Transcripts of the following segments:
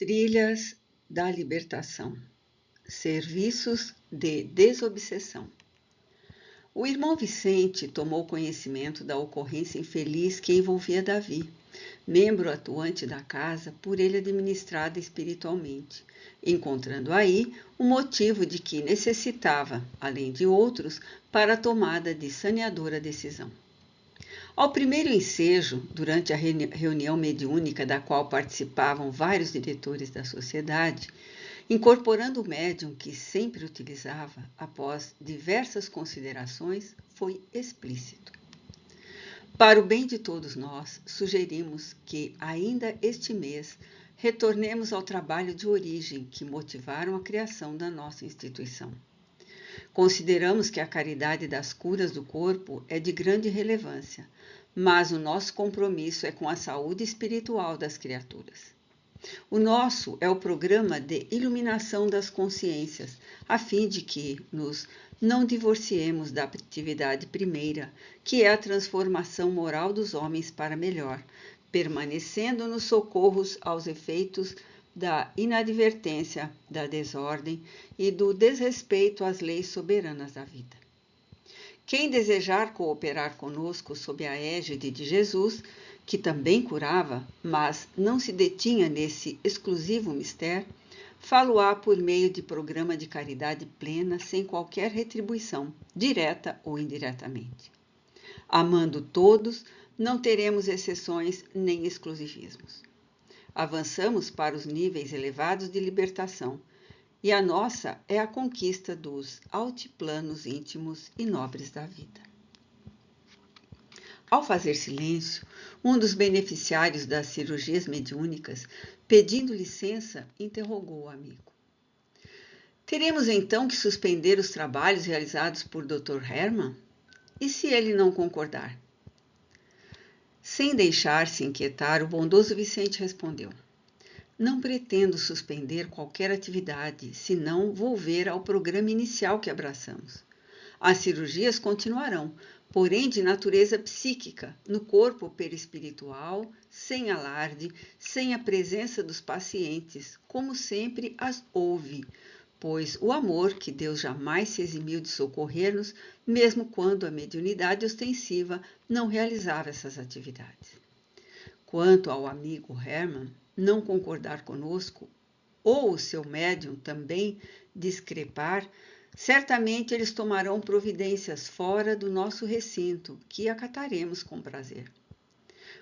Trilhas da libertação. Serviços de desobsessão. O irmão Vicente tomou conhecimento da ocorrência infeliz que envolvia Davi, membro atuante da casa por ele administrada espiritualmente, encontrando aí o motivo de que necessitava, além de outros, para a tomada de saneadora decisão. Ao primeiro ensejo, durante a reunião mediúnica da qual participavam vários diretores da sociedade, incorporando o médium que sempre utilizava, após diversas considerações, foi explícito. Para o bem de todos nós, sugerimos que, ainda este mês, retornemos ao trabalho de origem que motivaram a criação da nossa instituição. Consideramos que a caridade das curas do corpo é de grande relevância, mas o nosso compromisso é com a saúde espiritual das criaturas. O nosso é o programa de iluminação das consciências, a fim de que nos não divorciemos da atividade primeira, que é a transformação moral dos homens para melhor, permanecendo nos socorros aos efeitos da inadvertência, da desordem e do desrespeito às leis soberanas da vida. Quem desejar cooperar conosco sob a égide de Jesus, que também curava, mas não se detinha nesse exclusivo mistério, falo-á por meio de programa de caridade plena, sem qualquer retribuição, direta ou indiretamente. Amando todos, não teremos exceções nem exclusivismos. Avançamos para os níveis elevados de libertação, e a nossa é a conquista dos altiplanos íntimos e nobres da vida. Ao fazer silêncio, um dos beneficiários das cirurgias mediúnicas, pedindo licença, interrogou o amigo. Teremos então que suspender os trabalhos realizados por Dr. Hermann? E se ele não concordar? Sem deixar-se inquietar, o bondoso Vicente respondeu: não pretendo suspender qualquer atividade, senão volver ao programa inicial que abraçamos. As cirurgias continuarão, porém de natureza psíquica, no corpo perispiritual, sem alarde, sem a presença dos pacientes, como sempre as houve, pois o amor que Deus jamais se eximiu de socorrer-nos, mesmo quando a mediunidade ostensiva não realizava essas atividades. Quanto ao amigo Hermann não concordar conosco, ou o seu médium também discrepar, certamente eles tomarão providências fora do nosso recinto, que acataremos com prazer.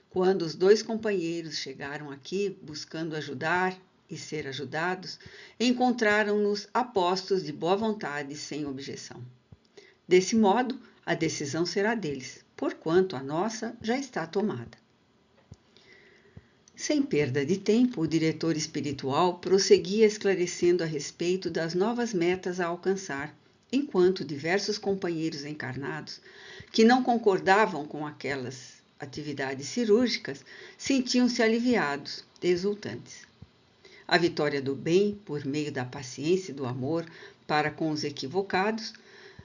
Quando os dois companheiros chegaram aqui buscando ajudar e ser ajudados, encontraram-nos apostos de boa vontade sem objeção. Desse modo, a decisão será deles, porquanto a nossa já está tomada. Sem perda de tempo, o diretor espiritual prosseguia esclarecendo a respeito das novas metas a alcançar, enquanto diversos companheiros encarnados, que não concordavam com aquelas atividades cirúrgicas, sentiam-se aliviados, exultantes. A vitória do bem, por meio da paciência e do amor para com os equivocados,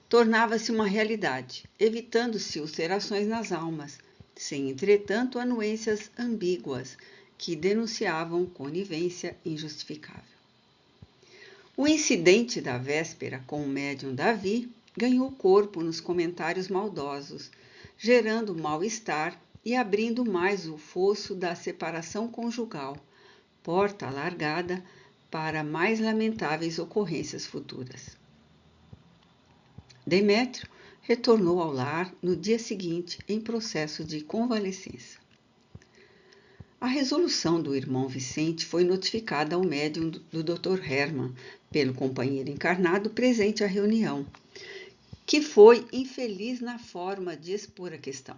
tornava-se uma realidade, evitando-se ulcerações nas almas, sem, entretanto, anuências ambíguas, que denunciavam conivência injustificável. O incidente da véspera com o médium Davi ganhou corpo nos comentários maldosos, gerando mal-estar e abrindo mais o fosso da separação conjugal, porta alargada para mais lamentáveis ocorrências futuras. Demétrio retornou ao lar no dia seguinte em processo de convalescença. A resolução do irmão Vicente foi notificada ao médium do Dr. Hermann pelo companheiro encarnado presente à reunião, que foi infeliz na forma de expor a questão.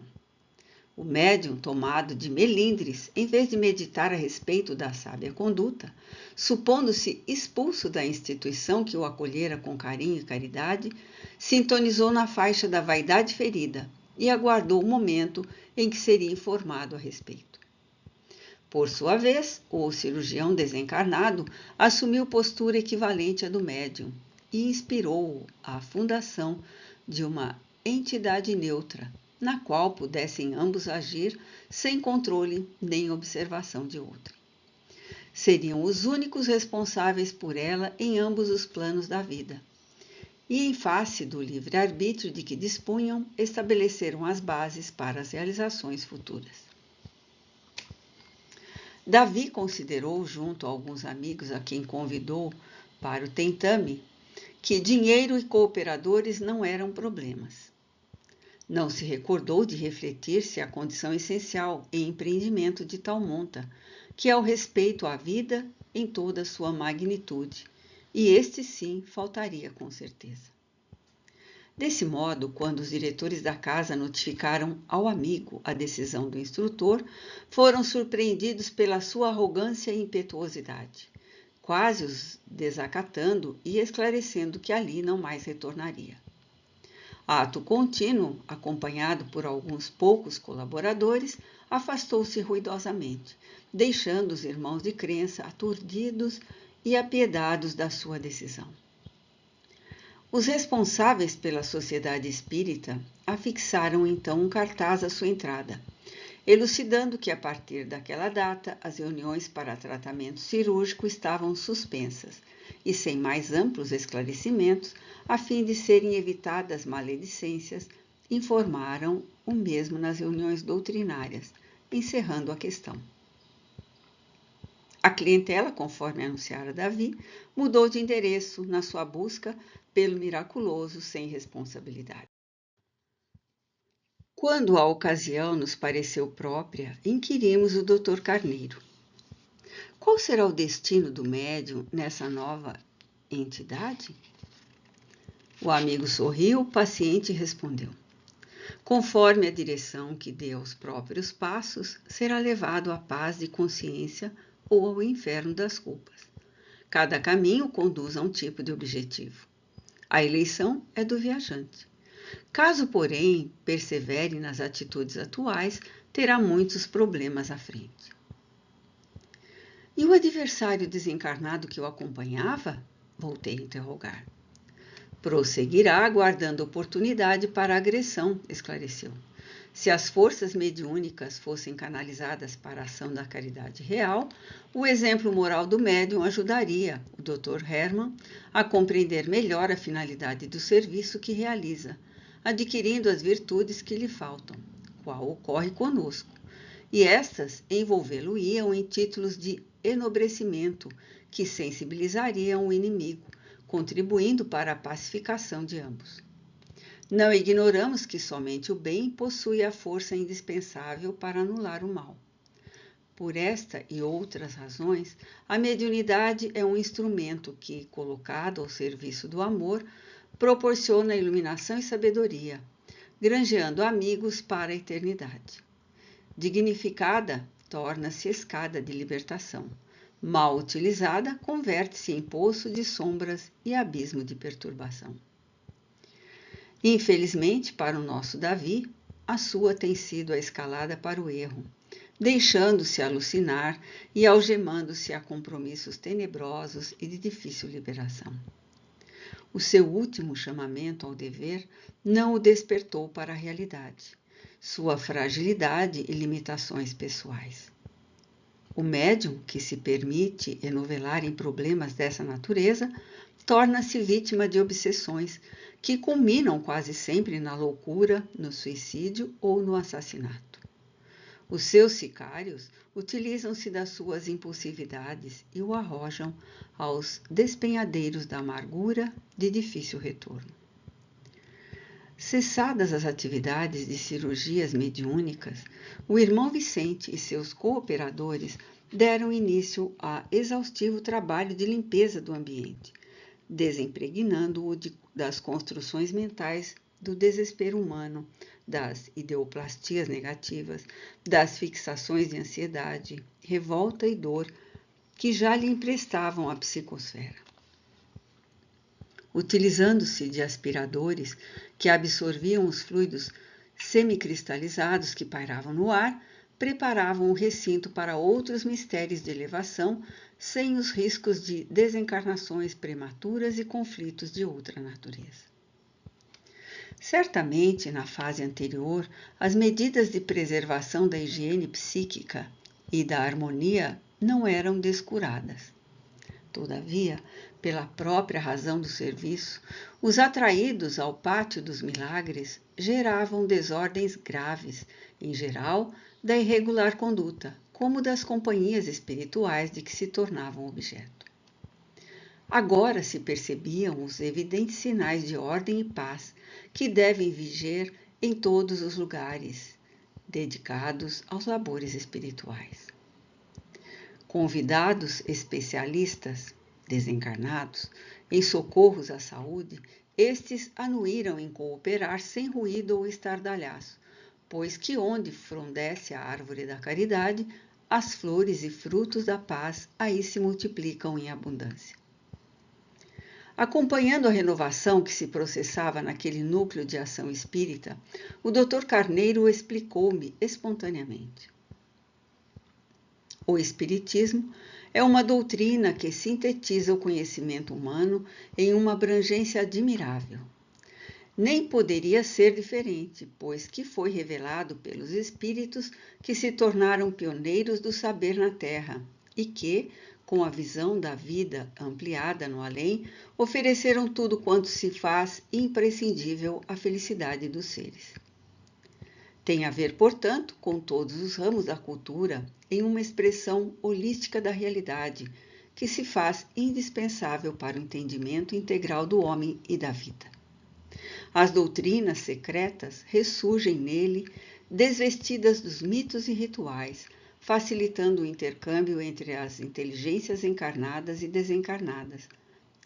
O médium, tomado de melindres, em vez de meditar a respeito da sábia conduta, supondo-se expulso da instituição que o acolhera com carinho e caridade, sintonizou na faixa da vaidade ferida e aguardou o momento em que seria informado a respeito. Por sua vez, o cirurgião desencarnado assumiu postura equivalente à do médium e inspirou-o à fundação de uma entidade neutra, na qual pudessem ambos agir sem controle nem observação de outro. Seriam os únicos responsáveis por ela em ambos os planos da vida. E, em face do livre-arbítrio de que dispunham, estabeleceram as bases para as realizações futuras. Davi considerou, junto a alguns amigos a quem convidou para o tentame, que dinheiro e cooperadores não eram problemas. Não se recordou de refletir se a condição essencial em empreendimento de tal monta, que é o respeito à vida em toda a sua magnitude, e este sim faltaria com certeza. Desse modo, quando os diretores da casa notificaram ao amigo a decisão do instrutor, foram surpreendidos pela sua arrogância e impetuosidade, quase os desacatando e esclarecendo que ali não mais retornaria. Ato contínuo, acompanhado por alguns poucos colaboradores, afastou-se ruidosamente, deixando os irmãos de crença aturdidos e apiedados da sua decisão. Os responsáveis pela sociedade espírita afixaram então um cartaz à sua entrada, elucidando que a partir daquela data as reuniões para tratamento cirúrgico estavam suspensas e sem mais amplos esclarecimentos, a fim de serem evitadas maledicências, informaram o mesmo nas reuniões doutrinárias, encerrando a questão. A clientela, conforme anunciara Davi, mudou de endereço na sua busca pelo miraculoso sem responsabilidade. Quando a ocasião nos pareceu própria, inquirimos o Dr. Carneiro. Qual será o destino do médium nessa nova entidade? O amigo sorriu, paciente, e respondeu: conforme a direção que dê aos próprios passos, será levado à paz de consciência ou ao inferno das culpas. Cada caminho conduz a um tipo de objetivo. A eleição é do viajante. Caso, porém, persevere nas atitudes atuais, terá muitos problemas à frente. E o adversário desencarnado que o acompanhava? Voltei a interrogar. Prosseguirá aguardando oportunidade para a agressão, esclareceu. Se as forças mediúnicas fossem canalizadas para a ação da caridade real, o exemplo moral do médium ajudaria o Dr. Hermann a compreender melhor a finalidade do serviço que realiza, adquirindo as virtudes que lhe faltam, qual ocorre conosco, e estas envolvê-lo-iam em títulos de enobrecimento que sensibilizariam o inimigo, contribuindo para a pacificação de ambos. Não ignoramos que somente o bem possui a força indispensável para anular o mal. Por esta e outras razões, a mediunidade é um instrumento que, colocado ao serviço do amor, proporciona iluminação e sabedoria, granjeando amigos para a eternidade. Dignificada, torna-se escada de libertação. Mal utilizada, converte-se em poço de sombras e abismo de perturbação. Infelizmente, para o nosso Davi, a sua tem sido a escalada para o erro, deixando-se alucinar e algemando-se a compromissos tenebrosos e de difícil liberação. O seu último chamamento ao dever não o despertou para a realidade, sua fragilidade e limitações pessoais. O médium que se permite enovelar em problemas dessa natureza torna-se vítima de obsessões que culminam quase sempre na loucura, no suicídio ou no assassinato. Os seus sicários utilizam-se das suas impulsividades e o arrojam aos despenhadeiros da amargura de difícil retorno. Cessadas as atividades de cirurgias mediúnicas, o irmão Vicente e seus cooperadores deram início a exaustivo trabalho de limpeza do ambiente, desimpregnando-o das construções mentais do desespero humano, das ideoplastias negativas, das fixações de ansiedade, revolta e dor que já lhe emprestavam a psicosfera. Utilizando-se de aspiradores que absorviam os fluidos semicristalizados que pairavam no ar, preparavam o recinto para outros mistérios de elevação, sem os riscos de desencarnações prematuras e conflitos de outra natureza. Certamente, na fase anterior, as medidas de preservação da higiene psíquica e da harmonia não eram descuradas. Todavia, pela própria razão do serviço, os atraídos ao pátio dos milagres geravam desordens graves, em geral, da irregular conduta, como das companhias espirituais de que se tornavam objeto. Agora se percebiam os evidentes sinais de ordem e paz que devem viger em todos os lugares dedicados aos labores espirituais. Convidados especialistas, desencarnados, em socorros à saúde, estes anuíram em cooperar sem ruído ou estardalhaço, pois que onde frondece a árvore da caridade, as flores e frutos da paz aí se multiplicam em abundância. Acompanhando a renovação que se processava naquele núcleo de ação espírita, o Dr. Carneiro explicou-me espontaneamente. O Espiritismo é uma doutrina que sintetiza o conhecimento humano em uma abrangência admirável. Nem poderia ser diferente, pois que foi revelado pelos espíritos que se tornaram pioneiros do saber na Terra e que, com a visão da vida ampliada no além, ofereceram tudo quanto se faz imprescindível à felicidade dos seres. Tem a ver, portanto, com todos os ramos da cultura em uma expressão holística da realidade, que se faz indispensável para o entendimento integral do homem e da vida. As doutrinas secretas ressurgem nele, desvestidas dos mitos e rituais, facilitando o intercâmbio entre as inteligências encarnadas e desencarnadas,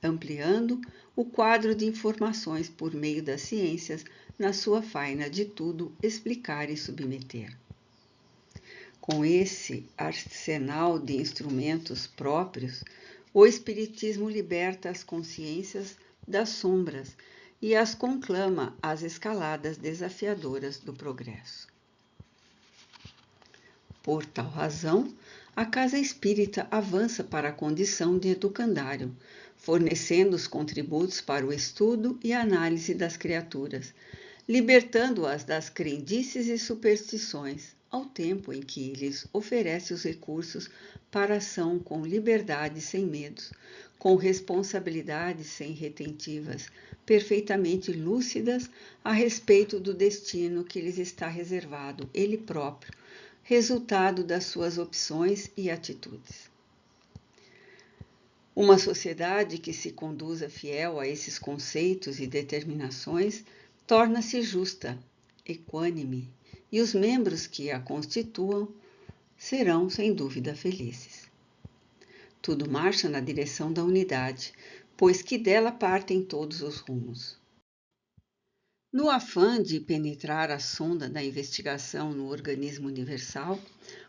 ampliando o quadro de informações por meio das ciências na sua faina de tudo explicar e submeter. Com esse arsenal de instrumentos próprios, o Espiritismo liberta as consciências das sombras e as conclama às escaladas desafiadoras do progresso. Por tal razão, a Casa Espírita avança para a condição de educandário, fornecendo os contributos para o estudo e análise das criaturas, libertando-as das crendices e superstições, ao tempo em que lhes oferece os recursos para ação com liberdade sem medos, com responsabilidades sem retentivas, perfeitamente lúcidas a respeito do destino que lhes está reservado, ele próprio, resultado das suas opções e atitudes. Uma sociedade que se conduza fiel a esses conceitos e determinações torna-se justa, equânime, e os membros que a constituam serão, sem dúvida, felizes. Tudo marcha na direção da unidade, pois que dela partem todos os rumos. No afã de penetrar a sonda da investigação no organismo universal,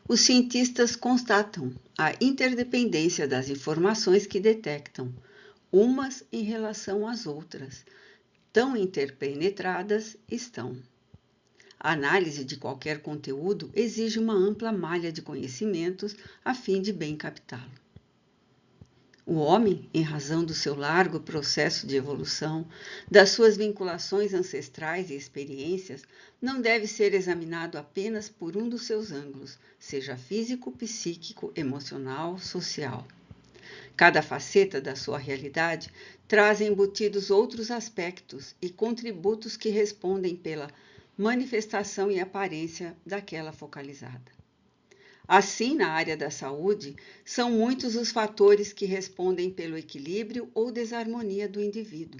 os cientistas constatam a interdependência das informações que detectam, umas em relação às outras, tão interpenetradas estão. A análise de qualquer conteúdo exige uma ampla malha de conhecimentos a fim de bem captá-lo. O homem, em razão do seu largo processo de evolução, das suas vinculações ancestrais e experiências, não deve ser examinado apenas por um dos seus ângulos, seja físico, psíquico, emocional, social. Cada faceta da sua realidade traz embutidos outros aspectos e contributos que respondem pela manifestação e aparência daquela focalizada. Assim, na área da saúde, são muitos os fatores que respondem pelo equilíbrio ou desarmonia do indivíduo.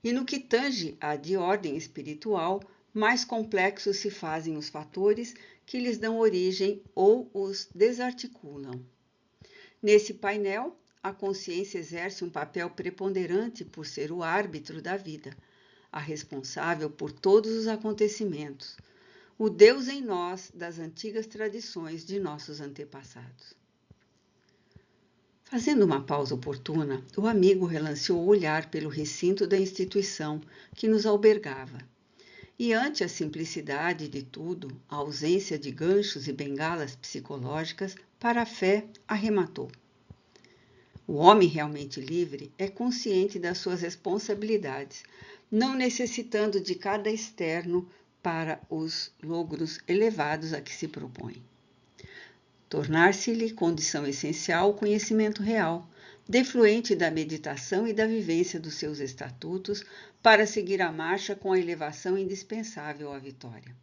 E no que tange a de ordem espiritual, mais complexos se fazem os fatores que lhes dão origem ou os desarticulam. Nesse painel, a consciência exerce um papel preponderante por ser o árbitro da vida, a responsável por todos os acontecimentos, o Deus em nós das antigas tradições de nossos antepassados. Fazendo uma pausa oportuna, o amigo relanceou o olhar pelo recinto da instituição que nos albergava. E ante a simplicidade de tudo, a ausência de ganchos e bengalas psicológicas, para a fé, arrematou. O homem realmente livre é consciente das suas responsabilidades, não necessitando de cada externo para os logros elevados a que se propõe. tornar-se-lhe condição essencial o conhecimento real, defluente da meditação e da vivência dos seus estatutos, para seguir a marcha com a elevação indispensável à vitória.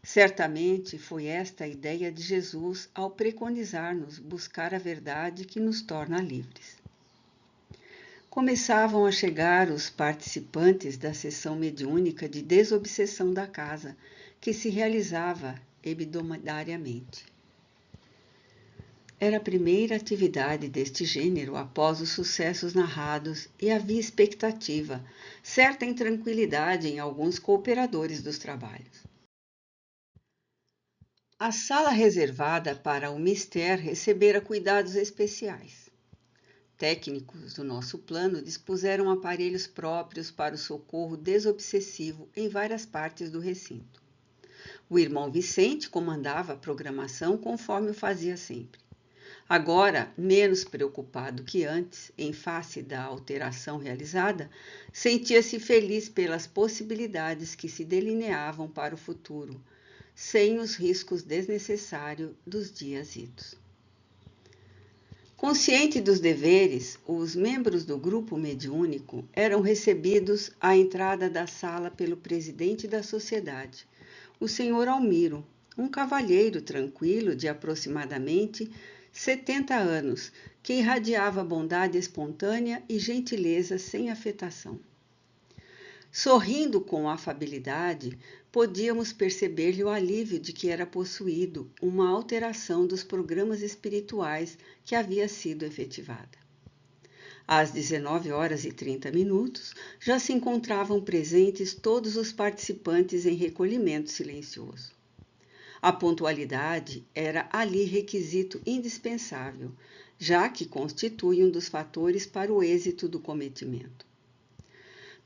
Certamente foi esta a ideia de Jesus ao preconizar-nos buscar a verdade que nos torna livres. Começavam a chegar os participantes da sessão mediúnica de desobsessão da casa, que se realizava hebdomadariamente. Era a primeira atividade deste gênero após os sucessos narrados e havia expectativa, certa intranquilidade em alguns cooperadores dos trabalhos. A sala reservada para o mister recebera cuidados especiais. Técnicos do nosso plano dispuseram aparelhos próprios para o socorro desobsessivo em várias partes do recinto. O irmão Vicente comandava a programação conforme o fazia sempre. Agora, menos preocupado que antes, em face da alteração realizada, sentia-se feliz pelas possibilidades que se delineavam para o futuro, sem os riscos desnecessários dos dias idos. Consciente dos deveres, os membros do grupo mediúnico eram recebidos à entrada da sala pelo presidente da sociedade, o senhor Almiro, um cavalheiro tranquilo de aproximadamente 70 anos, que irradiava bondade espontânea e gentileza sem afetação. Sorrindo com afabilidade, podíamos perceber-lhe o alívio de que era possuído uma alteração dos programas espirituais que havia sido efetivada. Às 19h30, já se encontravam presentes todos os participantes em recolhimento silencioso. A pontualidade era ali requisito indispensável, já que constitui um dos fatores para o êxito do cometimento.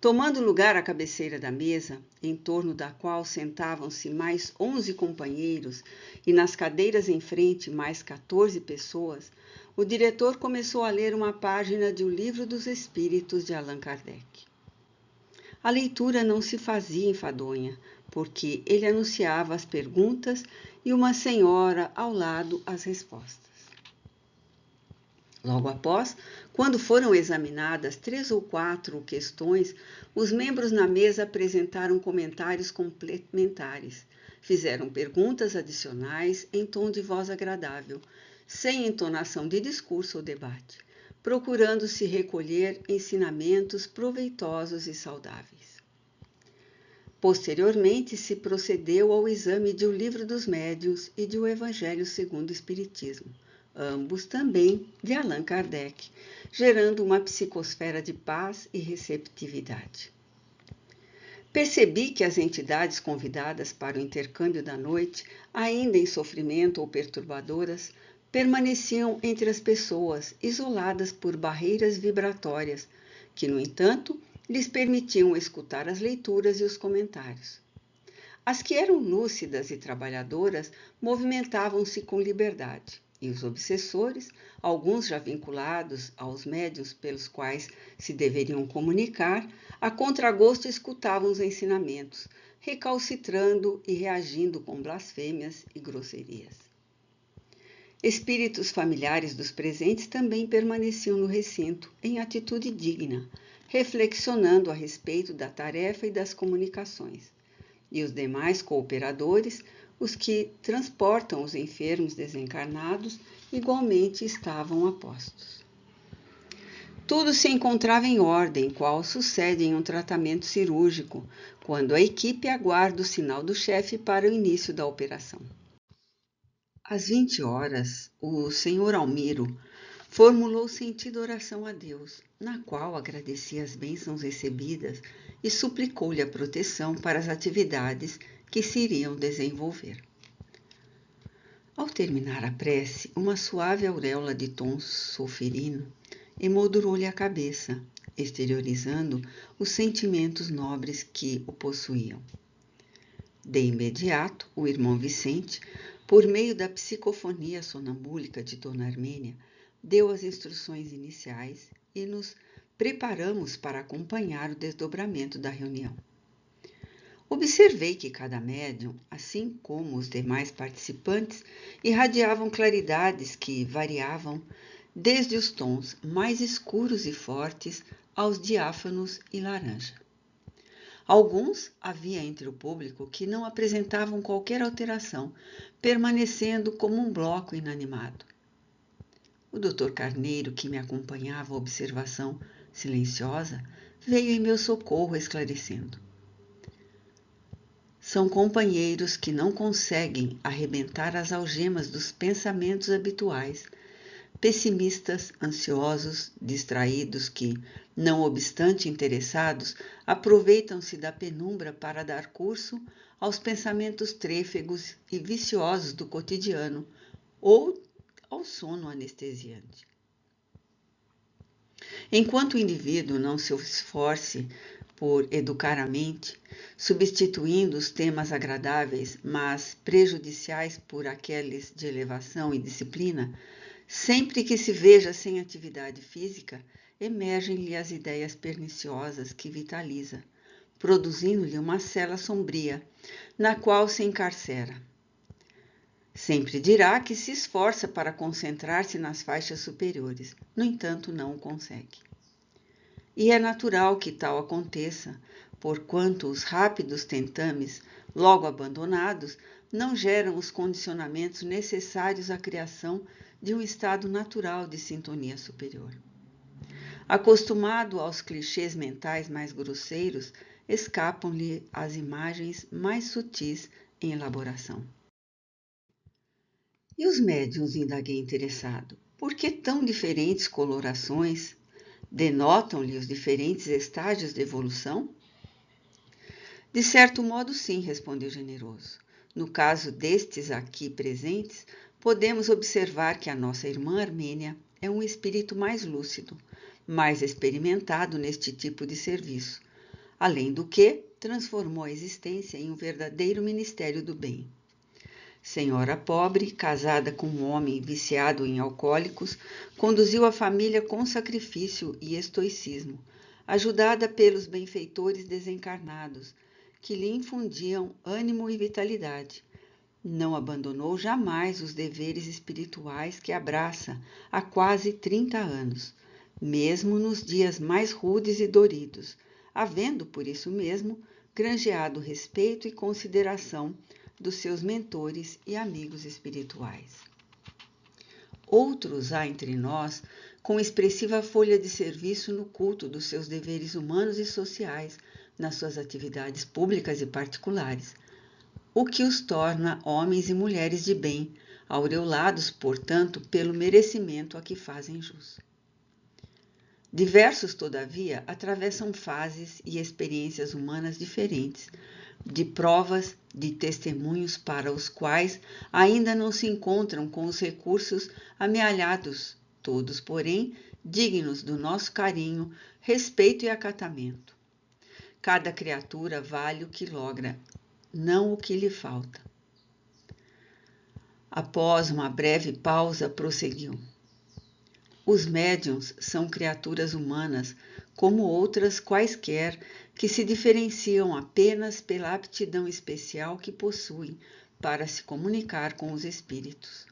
Tomando lugar à cabeceira da mesa, em torno da qual sentavam-se mais 11 companheiros e nas cadeiras em frente mais 14 pessoas, o diretor começou a ler uma página de O Livro dos Espíritos de Allan Kardec. A leitura não se fazia enfadonha, porque ele anunciava as perguntas e uma senhora ao lado as respostas. Logo após, quando foram examinadas 3 ou 4 questões, os membros na mesa apresentaram comentários complementares, fizeram perguntas adicionais em tom de voz agradável, sem entonação de discurso ou debate, procurando se recolher ensinamentos proveitosos e saudáveis. Posteriormente, se procedeu ao exame de O Livro dos Médiuns e de O Evangelho segundo o Espiritismo, ambos também de Allan Kardec, gerando uma psicosfera de paz e receptividade. Percebi que as entidades convidadas para o intercâmbio da noite, ainda em sofrimento ou perturbadoras, permaneciam entre as pessoas, isoladas por barreiras vibratórias, que, no entanto, lhes permitiam escutar as leituras e os comentários. As que eram lúcidas e trabalhadoras movimentavam-se com liberdade, e os obsessores, alguns já vinculados aos médiuns pelos quais se deveriam comunicar, a contragosto escutavam os ensinamentos, recalcitrando e reagindo com blasfêmias e grosserias. Espíritos familiares dos presentes também permaneciam no recinto, em atitude digna, reflexionando a respeito da tarefa e das comunicações. E os demais cooperadores, os que transportam os enfermos desencarnados, igualmente estavam a postos. Tudo se encontrava em ordem, qual sucede em um tratamento cirúrgico, quando a equipe aguarda o sinal do chefe para o início da operação. Às 20h, o senhor Almiro formulou sentida oração a Deus, na qual agradecia as bênçãos recebidas e suplicou-lhe a proteção para as atividades que se iriam desenvolver. Ao terminar a prece, uma suave auréola de tom sulfurino emoldurou-lhe a cabeça, exteriorizando os sentimentos nobres que o possuíam. De imediato, o irmão Vicente, por meio da psicofonia sonambúlica de Dona Armênia, deu as instruções iniciais e nos preparamos para acompanhar o desdobramento da reunião. Observei que cada médium, assim como os demais participantes, irradiavam claridades que variavam desde os tons mais escuros e fortes aos diáfanos e laranja. Alguns havia entre o público que não apresentavam qualquer alteração, permanecendo como um bloco inanimado. O Dr. Carneiro, que me acompanhava a observação silenciosa, veio em meu socorro esclarecendo. São companheiros que não conseguem arrebentar as algemas dos pensamentos habituais, pessimistas, ansiosos, distraídos que, não obstante interessados, aproveitam-se da penumbra para dar curso aos pensamentos trêfegos e viciosos do cotidiano ou ao sono anestesiante. Enquanto o indivíduo não se esforce por educar a mente, substituindo os temas agradáveis, mas prejudiciais por aqueles de elevação e disciplina, sempre que se veja sem atividade física, emergem-lhe as ideias perniciosas que vitaliza, produzindo-lhe uma cela sombria, na qual se encarcera. Sempre dirá que se esforça para concentrar-se nas faixas superiores, no entanto, não o consegue. E é natural que tal aconteça, porquanto os rápidos tentames, logo abandonados, não geram os condicionamentos necessários à criação de um estado natural de sintonia superior. Acostumado aos clichês mentais mais grosseiros, escapam-lhe as imagens mais sutis em elaboração. E os médiuns, indaguei interessado, por que tão diferentes colorações? Denotam-lhe os diferentes estágios de evolução? De certo modo, sim, respondeu generoso. No caso destes aqui presentes, podemos observar que a nossa irmã Armênia é um espírito mais lúcido, mais experimentado neste tipo de serviço, além do que transformou a existência em um verdadeiro ministério do bem. Senhora pobre, casada com um homem viciado em alcoólicos, conduziu a família com sacrifício e estoicismo, ajudada pelos benfeitores desencarnados, que lhe infundiam ânimo e vitalidade. Não abandonou jamais os deveres espirituais que abraça há quase 30 anos, mesmo nos dias mais rudes e doridos, havendo, por isso mesmo, granjeado respeito e consideração dos seus mentores e amigos espirituais. Outros há entre nós com expressiva folha de serviço no culto dos seus deveres humanos e sociais, nas suas atividades públicas e particulares, o que os torna homens e mulheres de bem, aureolados, portanto, pelo merecimento a que fazem jus. Diversos, todavia, atravessam fases e experiências humanas diferentes, de provas, de testemunhos para os quais ainda não se encontram com os recursos amealhados, todos, porém, dignos do nosso carinho, respeito e acatamento. Cada criatura vale o que logra, não o que lhe falta. Após uma breve pausa, prosseguiu. Os médiuns são criaturas humanas, como outras quaisquer, que se diferenciam apenas pela aptidão especial que possuem para se comunicar com os espíritos.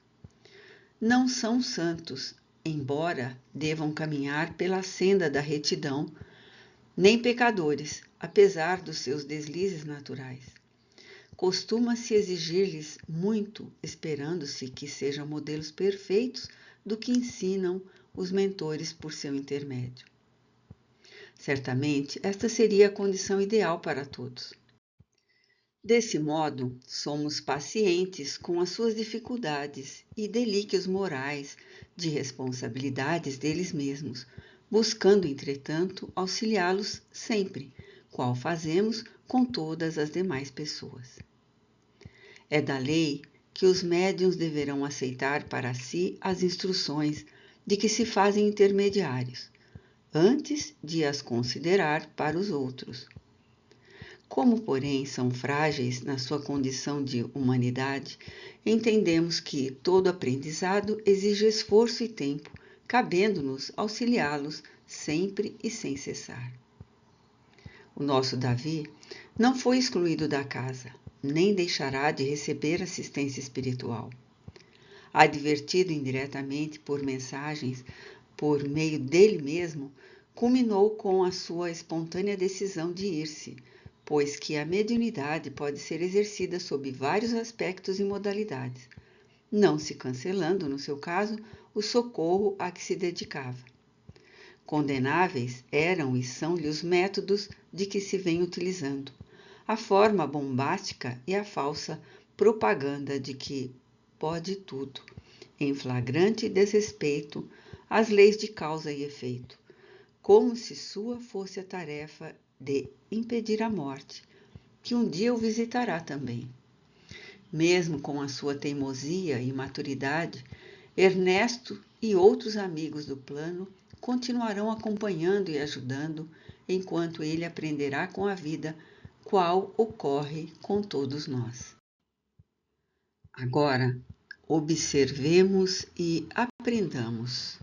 Não são santos, embora devam caminhar pela senda da retidão, nem pecadores, apesar dos seus deslizes naturais. Costuma-se exigir-lhes muito, esperando-se que sejam modelos perfeitos do que ensinam os mentores por seu intermédio. Certamente, esta seria a condição ideal para todos. Desse modo, somos pacientes com as suas dificuldades e delíquios morais de responsabilidades deles mesmos, buscando, entretanto, auxiliá-los sempre, qual fazemos com todas as demais pessoas. É da lei que os médiuns deverão aceitar para si as instruções de que se fazem intermediários, antes de as considerar para os outros. Como, porém, são frágeis na sua condição de humanidade, entendemos que todo aprendizado exige esforço e tempo, cabendo-nos auxiliá-los sempre e sem cessar. O nosso Davi não foi excluído da casa, nem deixará de receber assistência espiritual. Advertido indiretamente por mensagens por meio dele mesmo, culminou com a sua espontânea decisão de ir-se, pois que a mediunidade pode ser exercida sob vários aspectos e modalidades, não se cancelando, no seu caso, o socorro a que se dedicava. Condenáveis eram e são-lhe os métodos de que se vem utilizando, a forma bombástica e a falsa propaganda de que pode tudo, em flagrante desrespeito às leis de causa e efeito, como se sua fosse a tarefa de impedir a morte, que um dia o visitará também. Mesmo com a sua teimosia e maturidade, Ernesto e outros amigos do plano continuarão acompanhando e ajudando enquanto ele aprenderá com a vida qual ocorre com todos nós. Agora, observemos e aprendamos.